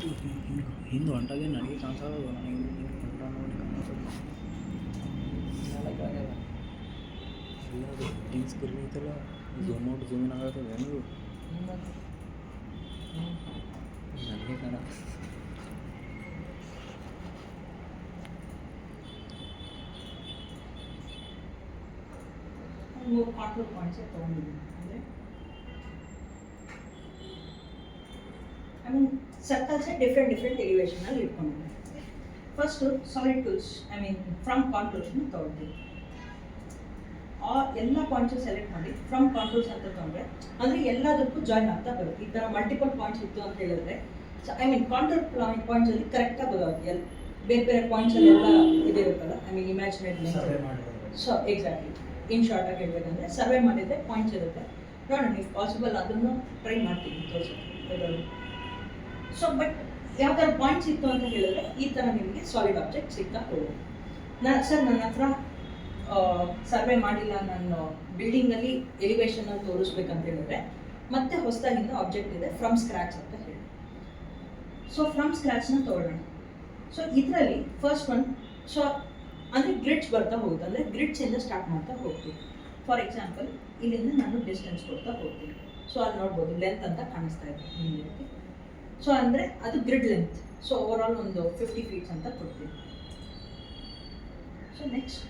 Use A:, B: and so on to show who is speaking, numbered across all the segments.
A: ಹಿಂದೆ ಹೊಂಟಾಗೆ ನನಗೆ ಕಾಣಿಸೋದು ನನಗೆ ಹಿಂಗೆ ಹೊಂಟ ನೋಡಿ ಕಾಣಿಸೋದು ಆಗ್ಯದ ಎಲ್ಲದು ಹಿಂಗೆ ಸ್ಕ್ರೀನ್ ಐತಲ್ಲ ಝೂಮ್ ಔಟ್ ಝೂಮ್ ಇನ್ ಆಗತ್ತದ ಹೆಂಗೆ ನನಗೆ ಕಾಣ
B: ಕಾಂಟ್ರೋಲ್ ಪಾಯಿಂಟ್ಸ್ ತೊಗೊಂಡಿದ್ದೀನಿ ಅಂದರೆ ಐ ಮೀನ್ ಸರ್ಕಲ್ಸೇ ಡಿಫ್ರೆಂಟ್ ಎಲಿವೇಶನಲ್ಲಿ ಇಟ್ಕೊಂಡಿದ್ದೀನಿ. First solid tools I mean from ಕಾಂಟ್ರೋಲ್ಸ್ನ ತೊಗೊಳ್ತೀವಿ. ಎಲ್ಲ ಪಾಯಿಂಟ್ಸು ಸೆಲೆಕ್ಟ್ ಮಾಡಿ ಫ್ರಮ್ ಕಾಂಟ್ರೋಲ್ಸ್ ಅಂತ ತೊಗೊಂಡ್ರೆ ಅಂದರೆ ಎಲ್ಲದಕ್ಕೂ ಜಾಯ್ನ್ ಆಗ್ತಾ ಬರುತ್ತೆ. ಈ ಥರ ಮಲ್ಟಿಪಲ್ ಪಾಯಿಂಟ್ಸ್ ಇತ್ತು ಅಂತ ಹೇಳಿದ್ರೆ ಐ ಮೀನ್ ಕಾಂಟ್ರೋಲ್ ಪಾಯಿಂಟ್ಸಲ್ಲಿ ಕರೆಕ್ಟಾಗಿ ಗೊತ್ತಾಗುತ್ತೆ. ಬೇರೆ ಬೇರೆ ಪಾಯಿಂಟ್ಸಲ್ಲೆಲ್ಲ ಇದಿರುತ್ತಲ್ಲ I mean imaginate so exactly in ಶಾರ್ಟಾಗಿ ಹೇಳಬೇಕಂದ್ರೆ ಸರ್ವೆ ಮಾಡಿದರೆ ಪಾಯಿಂಟ್ಸ್ ಇರುತ್ತೆ. ನೋಡೋಣ ಇಫ್ ಪಾಸಿಬಲ್ ಅದನ್ನು ಟ್ರೈ ಮಾಡ್ತೀನಿ ತೋರಿಸೋದು. ಸೊ ಬಟ್ ಯಾವ ಥರ ಪಾಯಿಂಟ್ಸ್ ಇತ್ತು ಅಂತ ಹೇಳಿದ್ರೆ ಈ ಥರ ನಿಮಗೆ ಸಾಲಿಡ್ ಆಬ್ಜೆಕ್ಟ್ ಸಿಗ್ತಾ ಹೋಗೋದು. ನನ್ನ ಹತ್ರ ಸರ್ವೆ ಮಾಡಿಲ್ಲ, ನಾನು ಬಿಲ್ಡಿಂಗಲ್ಲಿ ಎಲಿವೇಶನಲ್ಲಿ ತೋರಿಸ್ಬೇಕಂತ ಹೇಳಿದ್ರೆ ಮತ್ತೆ ಹೊಸದಾಗಿಂದ ಆಬ್ಜೆಕ್ಟ್ ಇದೆ ಫ್ರಮ್ ಸ್ಕ್ರ್ಯಾಚ್ ಅಂತ ಹೇಳಿ. ಸೊ ಫ್ರಮ್ ಸ್ಕ್ರ್ಯಾಚ್ನ ತೊಗೊಳ್ಳೋಣ. ಸೊ ಇದರಲ್ಲಿ ಫಸ್ಟ್ ಒನ್ ಸೊ ಅಂದರೆ ಗ್ರಿಡ್ಸ್ ಬರ್ತಾ ಹೋಗುತ್ತೆ, ಅಂದರೆ ಗ್ರಿಡ್ಸಿಂದ ಸ್ಟಾರ್ಟ್ ಮಾಡ್ತಾ ಹೋಗ್ತೀವಿ. ಫಾರ್ ಎಕ್ಸಾಂಪಲ್ ಇಲ್ಲಿಂದ ನಾನು ಡಿಸ್ಟೆನ್ಸ್ ಕೊಡ್ತಾ ಹೋಗ್ತೀನಿ. ಸೊ ಅಲ್ಲಿ ನೋಡ್ಬೋದು ಲೆಂತ್ ಅಂತ ಕಾಣಿಸ್ತಾ ಇದೆ ನಿಮಗೆ. ಸೊ ಅಂದರೆ ಅದು ಗ್ರಿಡ್ ಲೆಂತ್. ಸೊ ಓವರಾಲ್ ಒಂದು 50 feet ಅಂತ ಕೊಡ್ತೀನಿ. So next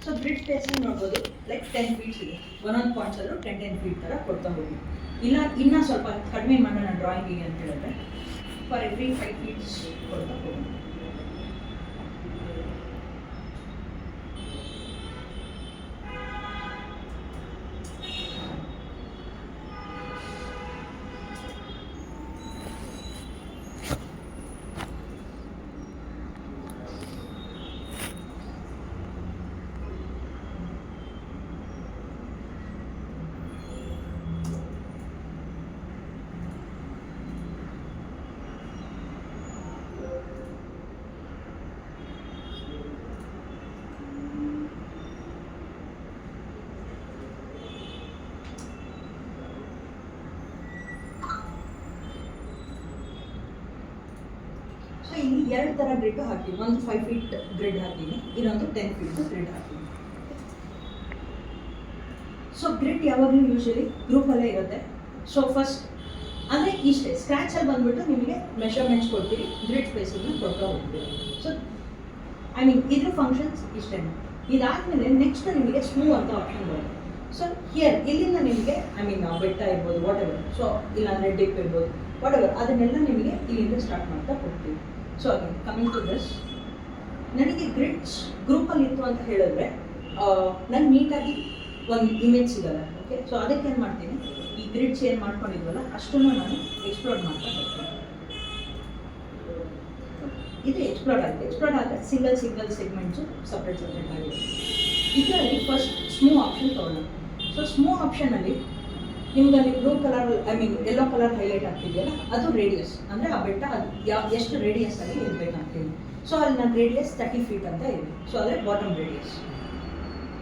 B: so grid spacing ನೋಡ್ಬೋದು ಲೈಕ್ 10 feet ಇದೆ. ಒಂದೊಂದು ಪಾಯಿಂಟ್ಸಲ್ಲೂ 10 feet ಥರ ಕೊಡ್ತಾ ಹೋಗಿ. ಇಲ್ಲ ಇನ್ನೂ ಸ್ವಲ್ಪ ಕಡಿಮೆ ಮಾಡೋಣ ಡ್ರಾಯಿಂಗಿಗೆ ಅಂತ ಹೇಳಿದ್ರೆ ಫಾರ್ ಎವ್ರಿ 5 feet ಕೊಡ್ತಾ ಹೋಗೋಣ. ಇಲ್ಲಿ 2 ಥರ ಗ್ರಿಡ್ ಹಾಕ್ತೀನಿ. ಒಂದು 5 feet ಗ್ರಿಡ್ ಹಾಕ್ತೀನಿ, ಇನ್ನೊಂದು 10 feet ಗ್ರಿಡ್ ಹಾಕ್ತೀನಿ. ಸೊ ಗ್ರಿಡ್ ಯಾವಾಗಲೂ ಯೂಶಲಿ ಗ್ರೂಪಲ್ಲೇ ಇರುತ್ತೆ. ಸೊ ಫಸ್ಟ್ ಅಂದರೆ ಇಷ್ಟೇ ಸ್ಕ್ರ್ಯಾಚಲ್ಲಿ ಬಂದುಬಿಟ್ಟು ನಿಮಗೆ ಮೆಷರ್ಮೆಂಟ್ಸ್ ಕೊಡ್ತೀರಿ, ಗ್ರಿಡ್ ಸ್ಪೇಸಿಂಗ್ನ ಕೊಡ್ತಾ ಹೋಗ್ತೀವಿ. ಸೊ ಐ ಮೀನ್ ಇದ್ರ ಫಂಕ್ಷನ್ಸ್ ಇಷ್ಟೇ. ಇದಾದಮೇಲೆ ನೆಕ್ಸ್ಟ್ ನಿಮಗೆ ಸ್ಮೂವ್ ಅಂತ ಆಪ್ಷನ್ ಬರುತ್ತೆ. ಸೊ ಹಿಯರ್ ಇಲ್ಲಿಂದ ನಿಮಗೆ ಐ ಮೀನ್ ಬೆಟ್ಟ ಇರ್ಬೋದು ವಾಟ್ ಎವರ್, ಸೊ ಇಲ್ಲಾಂದರೆ ಡಿಪ್ ಇರ್ಬೋದು ವಾಟ್ ಎವರ್, ಅದನ್ನೆಲ್ಲ ನಿಮಗೆ ಇಲ್ಲಿಂದ ಸ್ಟಾರ್ಟ್ ಮಾಡ್ತಾ ಹೋಗ್ತೀವಿ. So again coming to this, ನನಗೆ ಗ್ರಿಡ್ಸ್ ಗ್ರೂಪಲ್ಲಿ ಇತ್ತು ಅಂತ ಹೇಳಿದ್ರೆ ನಾನು ನೀಟಾಗಿ ಒಂದು ಇಮೇಜ್ ಸಿಗಲ್ಲ. ಓಕೆ, ಸೊ ಅದಕ್ಕೆ ಏನು ಮಾಡ್ತೀನಿ, ಈ ಗ್ರಿಡ್ಸ್ ಏನು ಮಾಡ್ಕೊಂಡಿದ್ವಲ್ಲ ಅಷ್ಟನ್ನು ನಾನು ಎಕ್ಸ್ಪ್ಲೋರ್ ಮಾಡ್ತಾ ಹೋಗ್ತೀನಿ. ಇದು ಎಕ್ಸ್ಪ್ಲೋರ್ ಆದರೆ ಸಿಂಗಲ್ ಸೆಗ್ಮೆಂಟ್ಸು ಸಪ್ರೇಟ್ ಆಗಿದೆ. ಇದರಲ್ಲಿ ಫಸ್ಟ್ ಸ್ಮೂವ್ ಆಪ್ಷನ್ ತೊಗೊಳ್ಳೋಣ. ಸೊ ಸ್ಮೂವ್ ಆಪ್ಷನಲ್ಲಿ ನಿಮ್ಗೆ ಅಲ್ಲಿ blue colour I mean yellow colour highlight ಆಗ್ತಿದೆಯಲ್ಲ ಅದು ರೇಡಿಯಸ್, ಅಂದರೆ ಆ ಬೆಟ್ಟ ಅದು ಎಷ್ಟು ರೇಡಿಯಸ್ಸಲ್ಲಿ ಇರಬೇಕಂತೇಳಿ. ಸೊ ಅಲ್ಲಿ ನನ್ನ ರೇಡಿಯಸ್ 30 feet ಅಂತ ಇದೆ. ಸೊ ಅದೇ ಬಾಟಮ್ ರೇಡಿಯಸ್.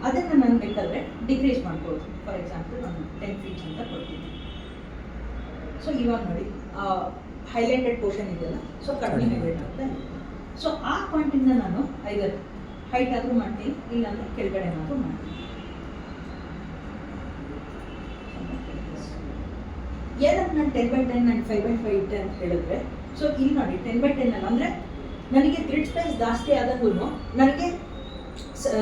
B: ಅದನ್ನು ನಾನು ಬೇಕಾದರೆ ಡಿಕ್ರೀಸ್ ಮಾಡ್ಬೋದು. ಫಾರ್ ಎಕ್ಸಾಂಪಲ್ ನಾನು 10 feet ಅಂತ ಕೊಡ್ತೀನಿ. ಸೊ ಇವಾಗ ನೋಡಿ ಹೈಲೈಟೆಡ್ ಪೋರ್ಷನ್ ಇದೆಯಲ್ಲ, ಸೊ ಕಡಿಮೆ ಹೈಲೈಟ್ ಆಗ್ತಾ ಇದೆ. ಸೊ ಆ ಪಾಯಿಂಟಿಂದ ನಾನು ಐದರ್ ಹೈಟ್ ಆದರೂ ಮಾಡ್ತೀನಿ, ಇಲ್ಲಾಂದರೆ ಕೆಳಗಡೆ ಏನಾದರೂ ಮಾಡ್ತೀನಿ. ಏನಕ್ಕೆ ನಾನು 10x10 ನಾನು 5x5 ಅಂತ ಹೇಳಿದ್ರೆ, ಸೊ ಇಲ್ಲಿ ನೋಡಿ 10x10 ಅಂದರೆ ನನಗೆ ಗ್ರಿಡ್ ಸ್ಪೇಸ್ ಜಾಸ್ತಿ ಆದಂಗೂ ನನಗೆ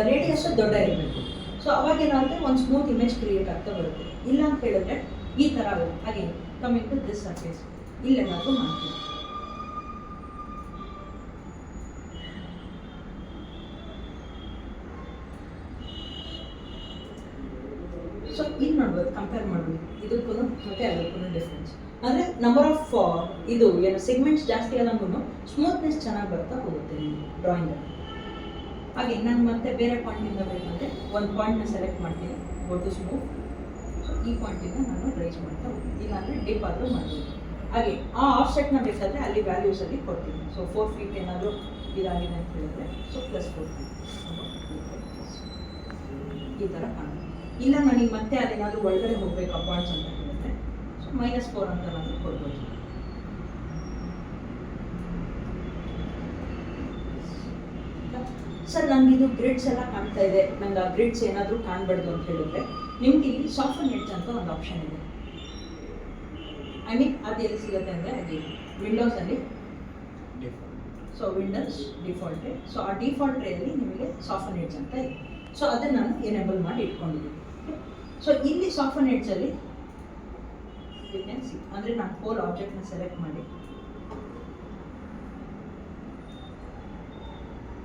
B: ರೇಡಿಯಸ್ ದೊಡ್ಡ ಇರಬೇಕು. ಸೊ ಅವಾಗೇನಾಗುತ್ತೆ ಒಂದು ಸ್ಮೂತ್ ಇಮೇಜ್ ಕ್ರಿಯೇಟ್ ಆಗ್ತಾ ಬರುತ್ತೆ. ಇಲ್ಲ ಅಂತ ಹೇಳಿದ್ರೆ ಈ ಥರ ಆಗುತ್ತೆ. ಹಾಗೆ ಕಮಿಂಗ್ ಟು ದಿಸ್ ಸರ್ಫೇಸ್ ಇಲ್ಲೇನಾದರೂ ಮಾಡ್ತೀನಿ. ಸೊ ಇಲ್ಲಿ ನೋಡ್ಬೋದು, ಕಂಪೇರ್ ಮಾಡ್ಬೋದು ಇದಕ್ಕೂ ಮತ್ತೆ ಅದಕ್ಕೂ ಡಿಫ್ರೆನ್ಸ್. ಅಂದರೆ ನಂಬರ್ ಆಫ್ ಇದು ಏನು ಸೆಗ್ಮೆಂಟ್ಸ್ ಜಾಸ್ತಿ ಆದಂಗೂ ಸ್ಮೂತ್ನೆಸ್ ಚೆನ್ನಾಗಿ ಬರ್ತಾ ಹೋಗುತ್ತೆ ಡ್ರಾಯಿಂಗಲ್ಲಿ. ಹಾಗೆ ನಾನು ಮತ್ತೆ ಬೇರೆ ಪಾಯಿಂಟಿಂದ ಬೇಕಂದರೆ ಒಂದು ಪಾಯಿಂಟ್ನ ಸೆಲೆಕ್ಟ್ ಮಾಡ್ತೀನಿ, ಗೋ ಟು ಸ್ಮೂವ್. ಸೊ ಈ ಪಾಯಿಂಟಿಂದ ನಾನು ರೈಸ್ ಮಾಡ್ತಾ ಹೋಗ್ತೀನಿ, ಇಲ್ಲಾಂದರೆ ಡಿಪ್ ಆದರೂ ಮಾಡ್ತೀನಿ. ಹಾಗೆ ಆ ಆಫ್ಸೆಟ್ನ ಬೇಕಾದರೆ ಅಲ್ಲಿ ವ್ಯಾಲ್ಯೂಸಲ್ಲಿ ಕೊಡ್ತೀನಿ. ಸೊ 4 feet ಏನಾದರೂ ಇದಾಗಿದೆ ಅಂತ ಹೇಳಿದ್ರೆ ಸೊ +4 feet ಈ ಥರ ಕಾಣುತ್ತೆ. ಇಲ್ಲ ನನಗೆ ಮತ್ತೆ ಅದೇನಾದರೂ ಒಳಗಡೆ ಹೋಗಬೇಕು ಪಾಯಿಂಟ್ಸ್ ಅಂತ ಹೇಳಿದ್ರೆ ಸೊ -4 ಅಂತ ನಾವು ಕೊಡ್ಬೋದು. ಸರ್ ನನಗೆ ಇದು ಗ್ರಿಡ್ಸ್ ಎಲ್ಲ ಕಾಣ್ತಾ ಇದೆ, ನಂಗೆ ಆ ಗ್ರಿಡ್ಸ್ ಏನಾದರೂ ಕಾಣಬಾರ್ದು ಅಂತ ಹೇಳಿದ್ರೆ ನಿಮ್ಗೆ ಇಲ್ಲಿ ಸಾಫ್ಟ್ ನೆಟ್ಸ್ ಅಂತ ಒಂದು ಆಪ್ಷನ್ ಇದೆ. ಐ ಮೀನ್ ಅದು ಎಲ್ಲಿ ಸಿಗುತ್ತೆ ಅಂದರೆ ಅದು ವಿಂಡೋಸಲ್ಲಿ, so windows default tray, so ಆ ಡಿಫಾಲ್ಟ್ ಟ್ರೇಯಲ್ಲಿ ನಿಮಗೆ ಸಾಫ್ಟ್ ನೆಟ್ಸ್ ಅಂತ ಇದೆ. ಸೊ ಅದನ್ನು ನಾನು ಎನೇಬಲ್ ಮಾಡಿ ಇಟ್ಕೊಂಡಿದ್ದೀನಿ. ಸೊ ಇಲ್ಲಿ ಸಾಫ್ಟ್ ನೆಟ್ಸಲ್ಲಿ ಯು ಕ್ಯಾನ್ ಸಿ, ಅಂದರೆ ನಾನು ಹೋಲ್ ಆಬ್ಜೆಕ್ಟ್ನ ಸೆಲೆಕ್ಟ್ ಮಾಡಿ,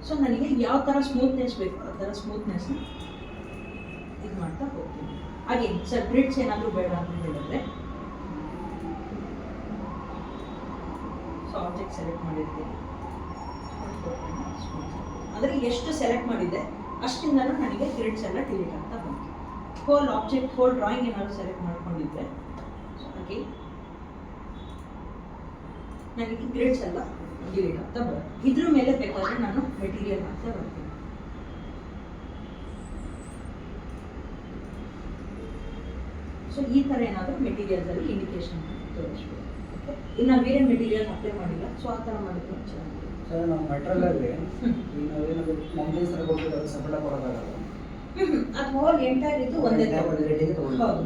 B: ಸೊ ನನಗೆ ಯಾವ ಥರ ಸ್ಮೂತ್ನೆಸ್ ಬೇಕು ಆ ಥರ ಸ್ಮೂತ್ನೆಸ್ನ ಇದು ಮಾಡ್ತಾ ಹೋಗ್ತೀನಿ. ಹಾಗೆ ಸರ್ ಗ್ರಿಡ್ಸ್ ಏನಾದರೂ ಬೇಡ ಅಂತ ಹೇಳಿದ್ರೆ, ಸೊ ಆಬ್ಜೆಕ್ಟ್ ಸೆಲೆಕ್ಟ್ ಮಾಡಿರ್ತೀನಿ, ಅಂದರೆ ಎಷ್ಟು ಸೆಲೆಕ್ಟ್ ಮಾಡಿದೆ ಅಷ್ಟಿಂದಲೂ ನನಗೆ ಗ್ರಿಡ್ಸ್ ಎಲ್ಲ ಡಿಲೀಟ್ ಆಗ್ತಾ ಬಂತು. ಹೋಲ್ ಆಬ್ಜೆಕ್ಟ್ ಹೋಲ್ ಡ್ರಾಯಿಂಗ್ ಏನಾದರೂ ಸೆಲೆಕ್ಟ್ ಮಾಡ್ಕೊಂಡಿದ್ದೆ, ಸೊ ಹಾಗೆ ನನಗೆ ಗ್ರಿಡ್ಸ್ ಎಲ್ಲ ಡಿಲೀಟ್ ಆಗ್ತಾ ಬರುತ್ತೆ. ಇದ್ರ ಮೇಲೆ ಬೇಕಾದರೆ ನಾನು ಮೆಟೀರಿಯಲ್ ಹಾಕ್ತಾ ಬರ್ತೀನಿ. ಸೊ ಈ ಥರ ಏನಾದರೂ ಮೆಟೀರಿಯಲ್ಸಲ್ಲಿ ಇಂಡಿಕೇಶನ್ ತೋರಿಸ್ಬೋದು. ಓಕೆ, ಇನ್ನು ಬೇರೆ ಮೆಟೀರಿಯಲ್ ಅಪ್ಲೈ ಮಾಡಿಲ್ಲ, ಸೊ ಆ ಥರ ಮಾಡಿದ್ರೆ ಚೆನ್ನಾಗಿದೆ.
C: ಸರ್ ನಾವು ಮೆಟ್ರಲಲ್ಲಿ ಈಗ ನಾವೇನಾದರೂ ಮೌಂಟೇನ್ಸ್ ಥರ ಕೊಟ್ಟಿದ್ದಾರೆ ಸಪೋರ್ಟ್ ಕೊಡೋಕ್ಕಾಗಲ್ಲ.
B: ಅದು ಹೋಲ್ ಎಂಟೈರ್ ಇದು ಒಂದೇ ಥರ. ಹೌದು,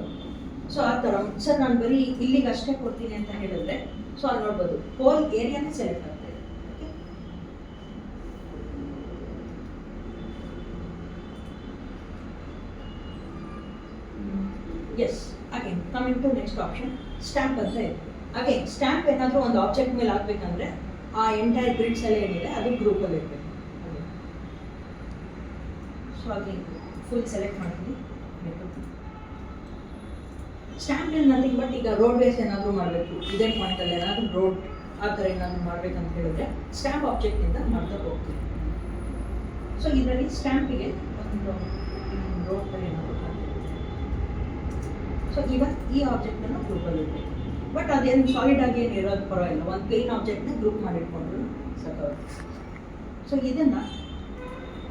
B: ಸೊ ಆ ಥರ ಸರ್ ನಾನು ಬರೀ ಇಲ್ಲಿಗೆ ಅಷ್ಟೇ ಕೊಡ್ತೀನಿ ಅಂತ ಹೇಳಿದ್ರೆ, ಸೊ ಅಲ್ಲಿ ನೋಡ್ಬೋದು ಹೋಲ್ ಏರಿಯಾನೇ ಸೆಲೆಕ್ಟ್ ಆಗ್ತಾ ಇದೆ. Yes, again coming to next option, stamp ಅಂತ ಇದೆ. ಅಗೇನ್ ಸ್ಟ್ಯಾಂಪ್ ಏನಾದರೂ ಒಂದು ಆಬ್ಜೆಕ್ಟ್ ಮೇಲೆ ಹಾಕ್ಬೇಕಂದ್ರೆ ಆ ಎಂಟೈರ್ ಗ್ರಿಡ್ಸ್ ಎಲ್ಲ ಏನಿದೆ ಅದು ಗ್ರೂಪಲ್ಲಿ ಇರಬೇಕು. ಸೊ ಅಗೇನ್ ಫುಲ್ ಸೆಲೆಕ್ಟ್ ಮಾಡ್ತೀನಿ. ಸ್ಟ್ಯಾಂಪ್ ಇಸ್ ನಥಿಂಗ್ ಬಟ್ ಈಗ ರೋಡ್ ವೇಸ್ ಏನಾದರೂ ಮಾಡಬೇಕು, ಇದೇ ಪಾಯಿಂಟಲ್ಲಿ ಏನಾದರೂ ರೋಡ್ ಆ ಥರ ಏನಾದರೂ ಮಾಡಬೇಕಂತ ಹೇಳಿದ್ರೆ ಸ್ಟ್ಯಾಂಪ್ ಆಬ್ಜೆಕ್ಟಿಂದ ಮಾಡ್ತಾ ಹೋಗ್ತೀನಿ. ಸೊ ಇದರಲ್ಲಿ ಸ್ಟ್ಯಾಂಪಿಗೆ ಒಂದು ರೋಡ್ ಏನಾದರೂ ಸೊ ಇವನ್ ಈ ಆಬ್ಜೆಕ್ಟನ್ನು ಗ್ರೂಪಲ್ಲಿ ಇರಬೇಕು. ಬಟ್ ಅದೇನು ಸಾಲಿಡ್ ಆಗಿ ಏನು ಇರೋದು ಪರವಾಗಿಲ್ಲ, ಒಂದು ಪ್ಲೇನ್ ಆಬ್ಜೆಕ್ಟ್ನ ಗ್ರೂಪ್ ಮಾಡಿಟ್ಕೊಂಡ್ರು ಸಾಕಾಗುತ್ತೆ. ಸೊ ಇದನ್ನು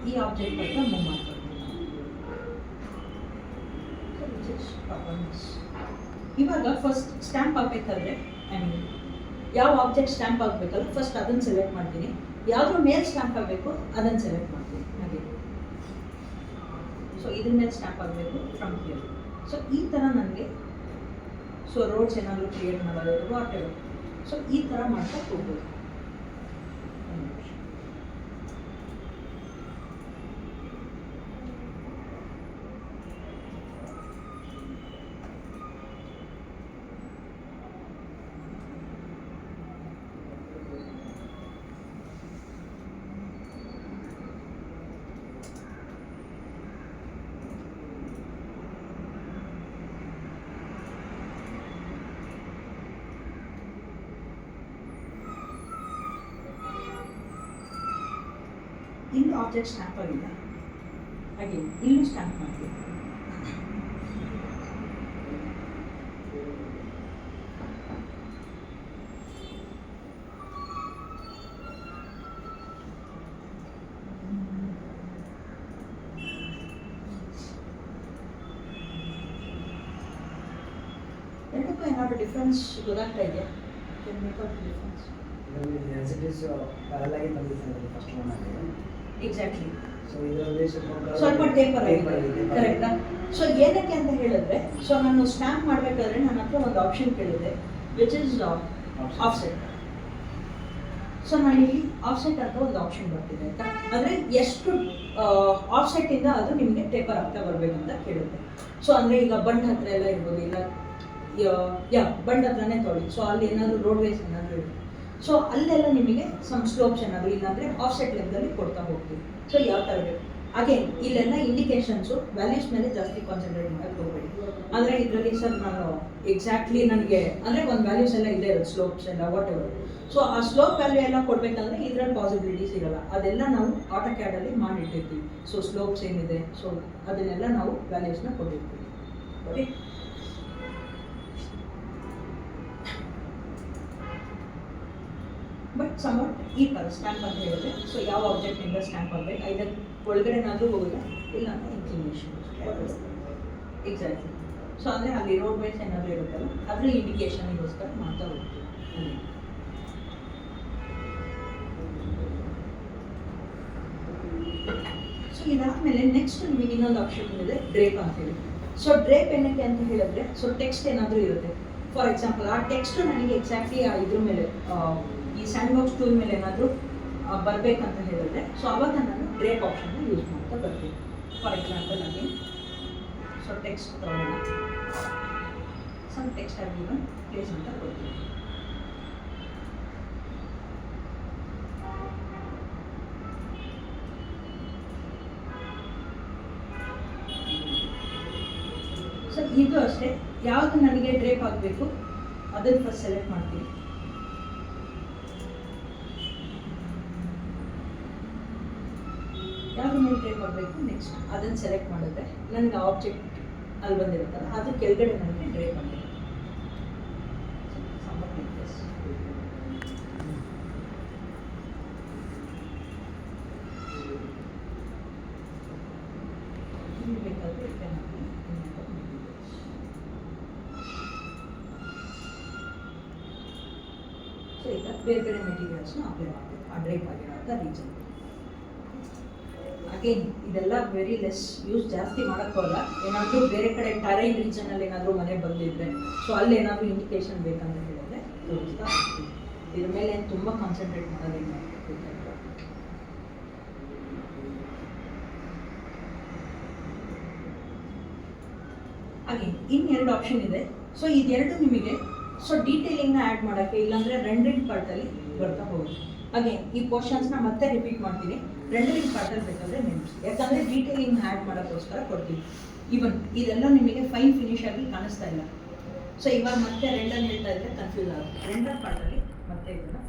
B: ಈ ಆಬ್ಜೆಕ್ಟ್ ಅಂತ ಮೂವ್ ಮಾಡ್ಕೊಳ್ತೀನಿ. ಇವಾಗ ಫಸ್ಟ್ ಸ್ಟ್ಯಾಂಪ್ ಹಾಕ್ಬೇಕಾದ್ರೆ ಐ ಮೀನ್ ಯಾವ ಆಬ್ಜೆಕ್ಟ್ ಸ್ಟ್ಯಾಂಪ್ ಆಗಬೇಕಲ್ಲ ಫಸ್ಟ್ ಅದನ್ನು ಸೆಲೆಕ್ಟ್ ಮಾಡ್ತೀನಿ. ಯಾವುದ್ರ ಮೇಲೆ ಸ್ಟ್ಯಾಂಪ್ ಆಗಬೇಕು ಅದನ್ನು ಸೆಲೆಕ್ಟ್ ಮಾಡ್ತೀನಿ ಹಾಗೆ. ಸೊ ಇದ್ರ ಮೇಲೆ ಸ್ಟ್ಯಾಂಪ್ ಆಗಬೇಕು ಫ್ರಮ್ ಹಿಯರ್. ಸೊ ಈ ಥರ ನನಗೆ ಸೊ ರೋಡ್ಸ್ ಏನಾದರೂ ಕ್ರಿಯೇಟ್ ಮಾಡೋದು ವಾಟ್ ಎವರ್, ಸೊ ಈ ಥರ ಮಾಡ್ತಾ ಹೋಗ್ಬೋದು. ಇನ್ನು ಆಬ್ಜೆಕ್ಟ್ ಸ್ಟ್ಯಾಂಪ್ ಆಗಿಲ್ಲ, ಹಾಗೆ ಇಲ್ಲೂ ಸ್ಟ್ಯಾಂಪ್ ಮಾಡ್ತೀವಿ. ಎರಡಕ್ಕೂ ಏನಾದರೂ ಡಿಫ್ರೆನ್ಸ್ ಗೊತ್ತಾಗ್ತಾ ಇದೆಯಾ? ಡಿಫ್ರೆನ್ಸ್
C: ಫಸ್ಟ್ ಒನ್ ಆಗಿದೆ.
B: ಎಕ್ಸಾಕ್ಟ್ಲಿ.
C: ಸೊ ಇದರಲ್ಲಿ
B: ಸ್ವಲ್ಪ ಟೇಪರ್ ಆಗಿದೆ, ಕರೆಕ್ಟಾ? ಸೊ ಏನಕ್ಕೆ ಅಂತ ಹೇಳಿದ್ರೆ, ಸೊ ನಾನು ಸ್ಟ್ಯಾಂಪ್ ಮಾಡಬೇಕಾದ್ರೆ ನನ್ನ ಹತ್ರ ಒಂದು ಆಪ್ಷನ್ ಕೇಳಿದೆ ವಿಚ್ ಇಸ್ ಆಫ್ಸೆಟ್. ಸೊ ನಾನು ಇಲ್ಲಿ ಆಫ್ಸೆಟ್ ಅಂತ ಒಂದು ಆಪ್ಷನ್ ಬರ್ತಿದೆ ಆಯ್ತಾ, ಅಂದರೆ ಎಷ್ಟು ಆಫ್ಸೆಟ್ಟಿಂದ ಅದು ನಿಮಗೆ ಟೇಪರ್ ಆಗ್ತಾ ಬರಬೇಕಂತ ಕೇಳುತ್ತೆ. ಸೊ ಅಂದರೆ ಈಗ ಬಂಡ್ ಹತ್ರ ಎಲ್ಲ ಇರ್ಬೋದು, ಇಲ್ಲ ಬಂಡ್ ಹತ್ರನೇ ತೊಳಿ, ಸೊ ಅಲ್ಲಿ ಏನಾದರೂ ರೋಡ್ ವೇಸ್ ಏನಾದರೂ ಇರುತ್ತೆ, ಸೊ ಅಲ್ಲೆಲ್ಲ ನಿಮಗೆ ಸಮ್ ಸ್ಲೋಪ್ಸ್ ಏನಾದರೂ ಇಲ್ಲಾಂದರೆ ಆಫ್ಸೆಟ್ ಲೆವೆಲಲ್ಲಿ ಕೊಡ್ತಾ ಹೋಗ್ತೀವಿ. ಸೊ ಯಾವ ಥರ ಬೇಕು ಅಗೇನ್ ಇಲ್ಲೆಲ್ಲ ಇಂಡಿಕೇಶನ್ಸು ವ್ಯಾಲ್ಯೂಸ್ ಮೇಲೆ ಜಾಸ್ತಿ ಕಾನ್ಸಂಟ್ರೇಟ್ ಮಾಡೋಕ್ಕೆ ಹೋಗಬೇಡಿ. ಅಂದರೆ ಇದರಲ್ಲಿ ಸರ್ ನಾನು ಎಕ್ಸಾಕ್ಟ್ಲಿ ನನಗೆ ಅಂದರೆ ಒಂದು ವ್ಯಾಲ್ಯೂಸ್ ಎಲ್ಲ ಇದೇ ಇರುತ್ತೆ, ಸ್ಲೋಪ್ಸ್ ಎಲ್ಲ ವಾಟ್ ಎವರ್. ಸೊ ಆ ಸ್ಲೋಪ್ ವ್ಯಾಲ್ಯೂ ಎಲ್ಲ ಕೊಡಬೇಕಂದ್ರೆ ಇದರಲ್ಲಿ ಪಾಸಿಬಿಲಿಟೀಸ್ ಇರಲ್ಲ, ಅದೆಲ್ಲ ನಾವು ಆಟೋಕ್ಯಾಡಲ್ಲಿ ಮಾಡಿಟ್ಟಿರ್ತೀವಿ. ಸೊ ಸ್ಲೋಪ್ಸ್ ಏನಿದೆ ಸೊ ಅದನ್ನೆಲ್ಲ ನಾವು ವ್ಯಾಲ್ಯೂಸ್ನ ಕೊಟ್ಟಿರ್ತೀವಿ. ಓಕೆ, ಬಟ್ ಸಮೌಟ್ ಈ ಥರ ಸ್ಟ್ಯಾಂಪ್ ಅಂತ ಹೇಳಿದ್ರೆ, ಸೊ ಯಾವ ಆಬ್ಜೆಕ್ಟಿಂದ ಸ್ಟ್ಯಾಂಪ್ ಆಗಬೇಕು, ಐದರ್ ಒಳಗಡೆನಾದರೂ ಹೋಗೋಲ್ಲ ಇಲ್ಲ ಅಂತ ಇನ್ಫಾರ್ಮೇಷನ್. ಎಕ್ಸಾಕ್ಟ್ಲಿ. ಸೊ ಅಂದರೆ ಅಲ್ಲಿ ರೋಡ್ ವೈಸ್ ಏನಾದರೂ ಇರುತ್ತಲ್ಲ ಅದ್ರ ಇಂಡಿಕೇಶನ್ಗೋಸ್ಕರ ಮಾಡ್ತಾ ಹೋಗ್ತೀವಿ ಅಲ್ಲಿ. ಸೊ ಇದಾದಮೇಲೆ ನೆಕ್ಸ್ಟ್ ನಿಮಗೆ ಇನ್ನೊಂದು ಆಪ್ಷನ್ ಇದೆ ಡ್ರೇಪ್ ಅಂತ ಹೇಳಿ. ಸೊ ಡ್ರೇಪ್ ಏನಕ್ಕೆ ಅಂತ ಹೇಳಿದ್ರೆ ಸೊ ಟೆಕ್ಸ್ಟ್ ಏನಾದರೂ ಇರುತ್ತೆ. ಫಾರ್ ಎಕ್ಸಾಂಪಲ್ ಆ ಟೆಕ್ಸ್ಟ್ ನನಗೆ ಎಕ್ಸಾಕ್ಟ್ಲಿ ಇದ್ರ ಮೇಲೆ ಈ ಸ್ಯಾಂಡ್ ಬಾಕ್ಸ್ ಟೂಲ್ ಮೇಲೆ ಏನಾದರೂ ಬರಬೇಕಂತ ಹೇಳಿದ್ರೆ ಸೊ ಅವಾಗ ನಾನು ಡ್ರೇಪ್ ಆಪ್ಷನ್ನ ಯೂಸ್ ಮಾಡ್ತಾ ಬರ್ತೀನಿ. ಫಾರ್ ಎಕ್ಸಾಂಪಲ್ ಅಲ್ಲಿ ಸೊ ಟೆಕ್ಸ್ಟ್ ತಗೊಳ್ಳೋಣ, ಸಮ್ ಟೆಕ್ಸ್ಟ್ ಆಗಿ ಪ್ಲೇಸ್ ಅಂತ ಕೊಡ್ತೀನಿ. ಸೊ ಇದು ಅಷ್ಟೇ, ಯಾವುದು ನನಗೆ ಡ್ರೇಪ್ ಆಗಬೇಕು ಅದನ್ನು ಫಸ್ಟ್ ಸೆಲೆಕ್ಟ್ ಮಾಡ್ತೀನಿ. ಯಾವುದು ಮೇಲೆ ಡ್ರೇಪ್ ಆಗಬೇಕು ನೆಕ್ಸ್ಟ್ ಅದನ್ನು ಸೆಲೆಕ್ಟ್ ಮಾಡಿದ್ರೆ ನನಗೆ ಆಬ್ಜೆಕ್ಟ್ ಅಲ್ಲಿ ಬಂದಿರುತ್ತಲ್ಲ ಅದು ಕೆಳಗಡೆ ನನಗೆ ಡ್ರೇಪ್ ಆಗಿದೆ. ಬೇಕಾದರೆ ಸೊ ಈಗ ಬೇರೆ ಬೇರೆ ಮೆಟೀರಿಯಲ್ಸ್ನ ಅಪ್ಲೈ ಮಾಡಬೇಕು ಆ ಡ್ರೇಪ್ ಆಗಿರೋಂಥ ರೀಜನ್. ಅಗೇನ್ ಇದೆಲ್ಲ ವೆರಿ ಲೆಸ್ ಯೂಸ್, ಜಾಸ್ತಿ ಮಾಡೋಕ್ಕೋಲ್ಲ. ಏನಾದರೂ ಬೇರೆ ಕಡೆ ಟರೈನ್ ರೀಜನಲ್ಲಿ ಏನಾದರೂ ಮನೆ ಬಂದಿದ್ರೆ ಸೊ ಅಲ್ಲಿ ಏನಾದರೂ ಇಂಡಿಕೇಶನ್ ಬೇಕಂತ ಹೇಳಿದ್ರೆ ತೋರಿಸ್ತಾ ಹೋಗ್ತೀವಿ. ಇದ್ರ ಮೇಲೆ ತುಂಬ ಕಾನ್ಸಂಟ್ರೇಟ್ ಮಾಡೋದೇನು ಹಾಗೆ ಇನ್ನೆರಡು ಆಪ್ಷನ್ ಇದೆ. ಸೊ ಇದೆರಡು ನಿಮಗೆ ಸೊ ಡೀಟೇಲಿಂಗ್ನ ಆ್ಯಡ್ ಮಾಡೋಕ್ಕೆ ಇಲ್ಲಾಂದರೆ ರೆಂಡರಿಂಗ್ ಪಾರ್ಟಲ್ಲಿ ಬರ್ತಾ ಹೋಗುತ್ತೆ. ಹಾಗೆ ಈ ಪೋರ್ಷನ್ಸ್ನ ಮತ್ತೆ ರಿಪೀಟ್ ಮಾಡ್ತೀನಿ, ರೆಂಡರಿಂಗ್ ಪಾರ್ಟಲ್ಲಿ ಬೇಕಾದರೆ ನೆನಪಿಸಿ, ಯಾಕಂದರೆ ಡೀಟೇಲಿಂಗ್ ಆ್ಯಡ್ ಮಾಡೋಕ್ಕೋಸ್ಕರ ಕೊಡ್ತೀವಿ. ಇವನ್ ಇದೆಲ್ಲ ನಿಮಗೆ ಫೈನ್ ಫಿನಿಶ್ ಆಗಿ ಕಾಣಿಸ್ತಾ ಇಲ್ಲ. ಸೊ ಇವಾಗ ಮತ್ತೆ ರೆಂಡರ್ ಹೇಳ್ತಾ ಇದ್ದರೆ ಕನ್ಫ್ಯೂಸ್ ಆಗುತ್ತೆ. ರೆಂಡರ್ ಪಾರ್ಟಲ್ಲಿ ಮತ್ತೆ ಇದನ್ನು